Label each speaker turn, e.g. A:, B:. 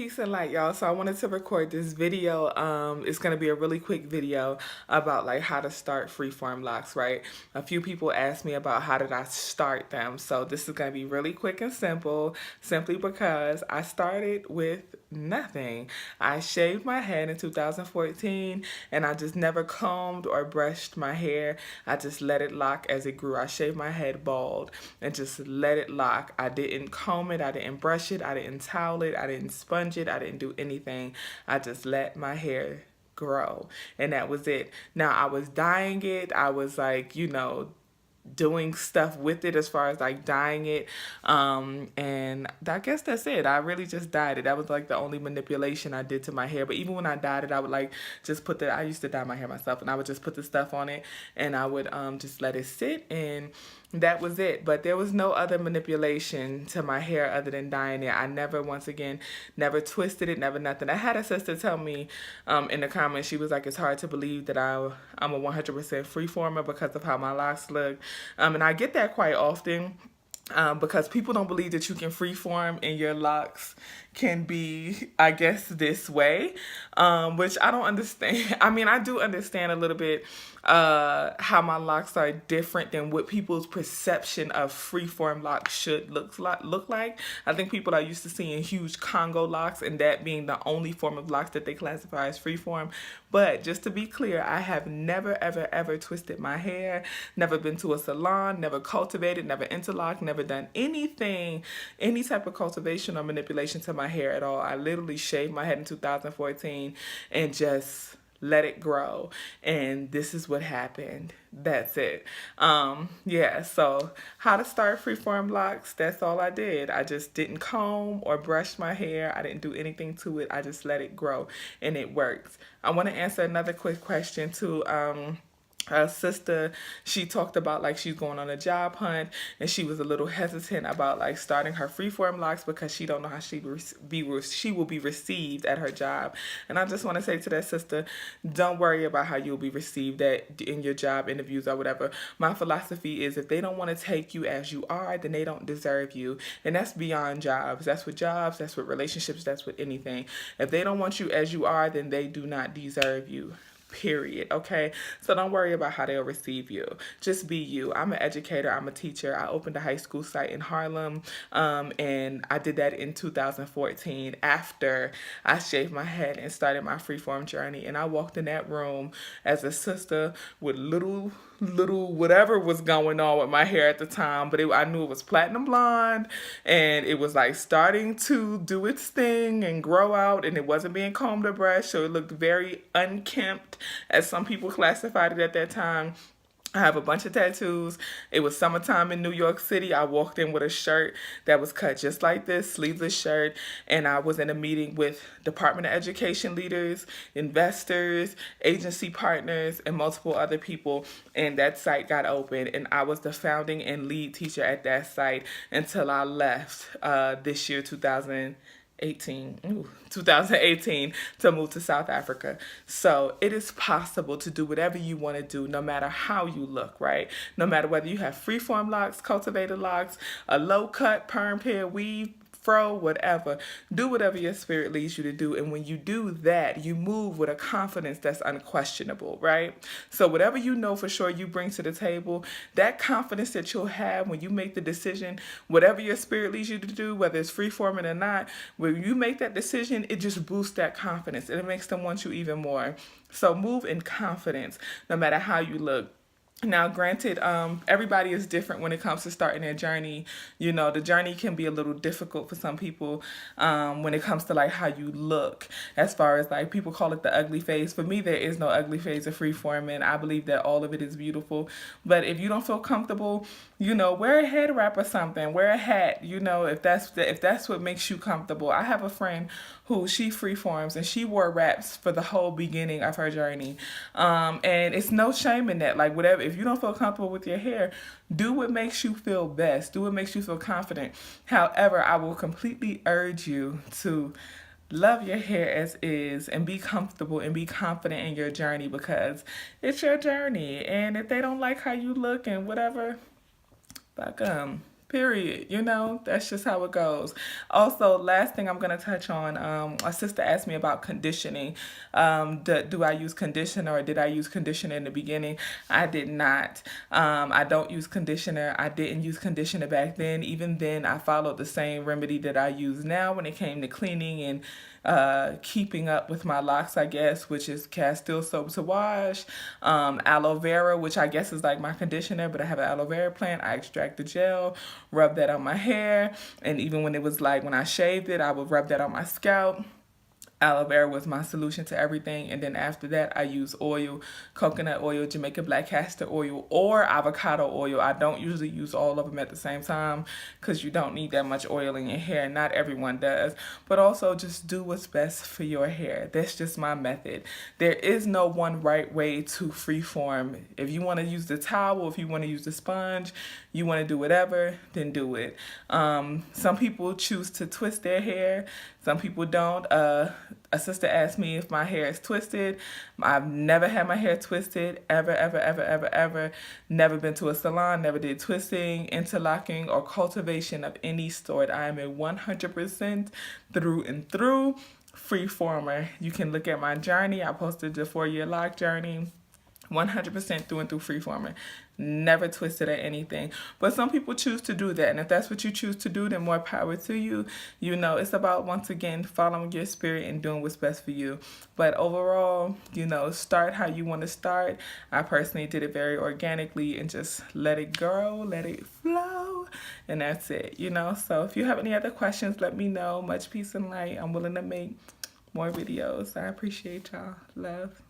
A: Peace and light, y'all. So I wanted to record this video. It's gonna be a really quick video about like how to start Freeform Locs, right? A few people asked me about how did I start them. So this is gonna be really quick and simple, simply because I started with nothing. I shaved my head in 2014 and I just never combed or brushed my hair. I just let it lock as it grew. I shaved my head bald and just let it lock. I didn't comb it, I didn't brush it, I didn't towel it, I didn't sponge it, I didn't do anything. I just let my hair grow and that was it. Now I was dyeing it. I was like, doing stuff with it as far as like dyeing it, and I guess that's it. I really just dyed it. That was like the only manipulation I did to my hair. But even when I dyed it, I would like just put I used to dye my hair myself, and I would just put the stuff on it and I would just let it sit, and that was it. But there was no other manipulation to my hair other than dyeing it. I never, once again, never twisted it, never nothing. I had a sister tell me in the comments, she was like, it's hard to believe that I'm a 100% freeformer because of how my locks look. And I get that quite often. Because people don't believe that you can freeform and your locks can be, I guess, this way, which I don't understand. I mean, I do understand a little bit how my locks are different than what people's perception of freeform locks should look like. I think people are used to seeing huge Congo locks and that being the only form of locks that they classify as freeform. But just to be clear, I have never, ever, ever twisted my hair, never been to a salon, never cultivated, never interlocked, never done anything, any type of cultivation or manipulation to my hair at all. I literally shaved my head in 2014 and just let it grow, and this is what happened. That's it. Yeah, so how to start Freeform Locs, that's all I did. I just didn't comb or brush my hair. I didn't do anything to it. I just let it grow, and it works. I want to answer another quick question too. Her sister, she talked about like she's going on a job hunt and she was a little hesitant about like starting her freeform locks because she don't know how she will be received at her job. And I just want to say to that sister, don't worry about how you'll be received in your job interviews or whatever. My philosophy is if they don't want to take you as you are, then they don't deserve you. And that's beyond jobs. That's with jobs, that's with relationships, that's with anything. If they don't want you as you are, then they do not deserve you. Period. Okay, so don't worry about how they'll receive you. Just be you. I'm an educator. I'm a teacher. I opened a high school site in Harlem, and I did that in 2014 after I shaved my head and started my freeform journey. And I walked in that room as a sister with little whatever was going on with my hair at the time, but I knew it was platinum blonde and it was like starting to do its thing and grow out, and it wasn't being combed or brushed, so it looked very unkempt, as some people classified it at that time. I have a bunch of tattoos. It was summertime in New York City. I walked in with a shirt that was cut just like this, sleeveless shirt, and I was in a meeting with Department of Education leaders, investors, agency partners, and multiple other people, and that site got open, and I was the founding and lead teacher at that site until I left this year, 2018 to move to South Africa. So it is possible to do whatever you want to do, no matter how you look, right? No matter whether you have freeform locks, cultivated locks, a low cut, perm, hair, weave, fro, whatever. Do whatever your spirit leads you to do. And when you do that, you move with a confidence that's unquestionable, right? So whatever you know for sure you bring to the table, that confidence that you'll have when you make the decision, whatever your spirit leads you to do, whether it's freeforming or not, when you make that decision, it just boosts that confidence and it makes them want you even more. So move in confidence, no matter how you look. Now, granted, everybody is different when it comes to starting their journey. You know, the journey can be a little difficult for some people when it comes to like how you look, as far as like people call it the ugly phase. For me, there is no ugly phase of freeforming. I believe that all of it is beautiful. But if you don't feel comfortable, wear a head wrap or something. Wear a hat. If that's what makes you comfortable. I have a friend who she freeforms and she wore wraps for the whole beginning of her journey, and it's no shame in that. Like whatever. If you don't feel comfortable with your hair, do what makes you feel best. Do what makes you feel confident. However, I will completely urge you to love your hair as is and be comfortable and be confident in your journey, because it's your journey. And if they don't like how you look and whatever, fuck 'em. Period. You know, that's just how it goes. Also, last thing I'm going to touch on, my sister asked me about conditioning. Do I use conditioner, or did I use conditioner in the beginning? I did not. I don't use conditioner. I didn't use conditioner back then. Even then, I followed the same remedy that I use now when it came to cleaning and keeping up with my locks, I guess, which is Castile soap to wash, aloe vera, which I guess is like my conditioner, but I have an aloe vera plant. I extract the gel, rub that on my hair, and even when it was like when I shaved it, I would rub that on my scalp. Aloe vera was my solution to everything. And then after that, I use oil, coconut oil, Jamaican black castor oil, or avocado oil. I don't usually use all of them at the same time because you don't need that much oil in your hair. Not everyone does. But also just do what's best for your hair. That's just my method. There is no one right way to freeform. If you want to use the towel, if you want to use the sponge, you want to do whatever, then do it. Some people choose to twist their hair. Some people don't. A sister asked me if my hair is twisted. I've never had my hair twisted, ever, ever, ever, ever, ever. Never been to a salon, never did twisting, interlocking, or cultivation of any sort. I am a 100% through and through freeformer. You can look at my journey. I posted the 4-year lock journey. 100% through and through freeformer. Never twisted or anything. But some people choose to do that. And if that's what you choose to do, then more power to you. You know, it's about, once again, following your spirit and doing what's best for you. But overall, you know, start how you want to start. I personally did it very organically and just let it grow, let it flow. And that's it, you know. So if you have any other questions, let me know. Much peace and light. I'm willing to make more videos. I appreciate y'all. Love.